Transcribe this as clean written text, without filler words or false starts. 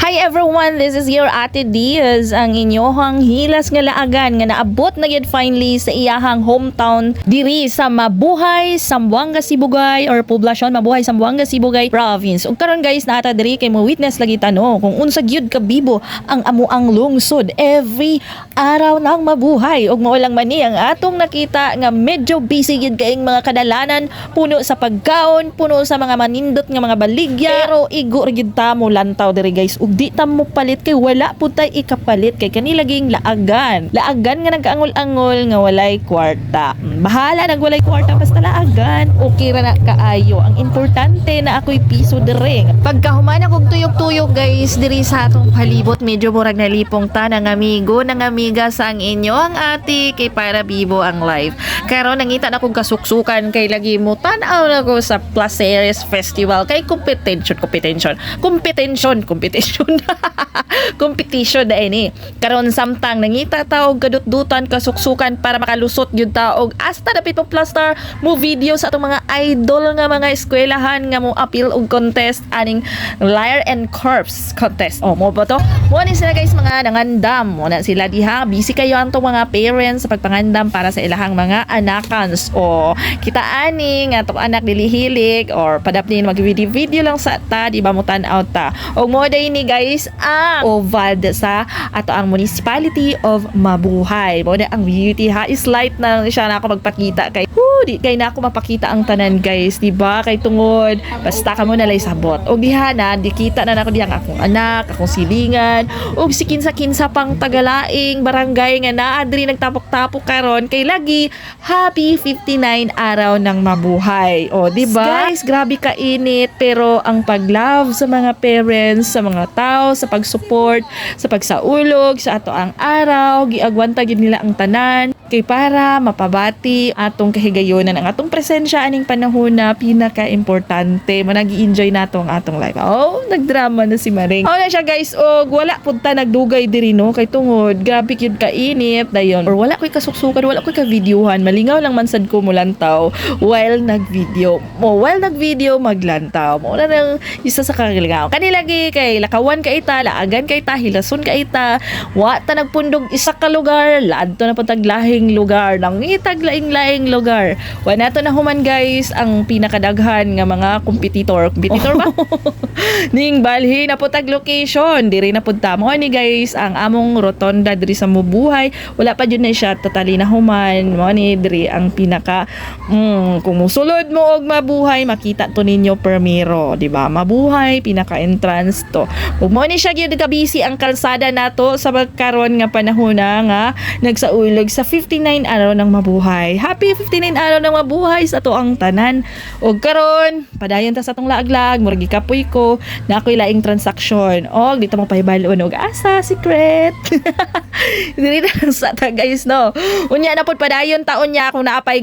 Hi everyone, this is your Ate Diaz, ang inyohang hilas nga laagan nga naabot na yun finally sa iyahang hometown diri sa Mabuhay, Zamboanga, Sibugay or poblasyon Mabuhay, Zamboanga, Sibugay province. Ug karon guys, naata diri kay mo witness lagi tano kung unsa gyud kabibo ang amuang lungsod every araw ng mabuhay. Ug mao lang man ni ang atong nakita nga medyo busy gyud kaayong mga kadalanan, puno sa pagkaon, puno sa mga manindot nga mga baligya, pero igo gyud ta mo lantaw diri guys. Ug di ta mo palit kay wala pud tay ikapalit kay kanila ging laagan nga nagkaangol-angol nga walay kwarta. Bahala nag walay kwarta basta laagan okay ra na kaayo. Ang importante na ako'y piso diri. Pagkahuman akong tuyok-tuyok guys diri sa atong palibot, medyo murag nalipong ta ng amigo ng amiga sa ang inyo ang ate kay para bibo ang live. Karon nangita na akong kasuksukan kay lagi mo tan-aw na ko sa Placeres Festival kay competition competition na ini. Karon samtang nangita taog kadut-dutan kasuksukan para makalusot gyud taog hasta dapit po plaster mo video sa atong mga idol nga mga eskwelahan nga mo appeal og contest aning Lyre and Corpse contest. Mo ba to? Mo ni sila guys mga nangandam. Mo na sila diha. Busy kayo antong mga parents sa pagpangandam para sa ilahang mga anakans. Kita ani nga atong anak dilihilig or padapnin mag-video lang sa ta di ba mo tan-aw ta. Og mo day ni guys OVAD sa ato ang Municipality of Mabuhay. Mo na ang beauty ha is light na siya na ako magpakita kay di kay na ako mapakita ang tanan guys, di ba? Kay tungod basta ka mo nalay sabot. Og diha na dikita na nako diha ang akong anak, akong silingan, og si kinsa-kinsa pang tagalaing barangay nga naa diri nagtapok-tapok karon kay lagi happy 59 araw ng mabuhay. Di ba? Guys, grabe ka init pero ang pag-love sa mga parents, sa mga tao, sa pag-support, sa pagsaulog sa ato ang araw, giagwanta gid nila ang tanan kay para mapabati atong kahigayonan ang atong presensya aning panahon na pinaka-importante. Managi-enjoy nato ang atong life. Nagdrama na si Maring. Na siya guys, wala pud ta nagdugay diri no kay tungod gabi gyud ka init dayon or wala koy kasuksukan, wala koy ka-videohan. Malingaw lang man sad ko mulantaw while nag-video. While nag-video maglantaw. Mo na nang isa sa kagilingaw. Kanilagi kay lakawan ka ita, laagan ka ita, hilason ka ita. Wa ta nagpundog isa ka lugar, laadto na pataglahi lugar nang itaglaing-laing lugar. Wala to na human guys ang pinakadaghan nga mga competitor ba? Ning balhi na putag location diri na pud ta mo ni guys ang among rotonda diri sa Mabuhay. Wala pa jud na siya totally na human mo ni diri ang pinaka kung musulod mo og Mabuhay makita to ninyo permiro, di ba? Mabuhay pinaka entrance to. Ug mo ni siya gyud ka busy ang kalsada nato sa karon nga panahon nga nagsaulog sa 59 araw ng mabuhay. Happy 59 araw ng mabuhay sa ato ang tanan. Og karon, padayon ta sa atong laaglag, murag gikapoy ko na ako'y laing transaksyon. Og dito mo pahibalon og asa secret. Dili na sa ta guys no. Unya na pud padayon taon niya akong naapay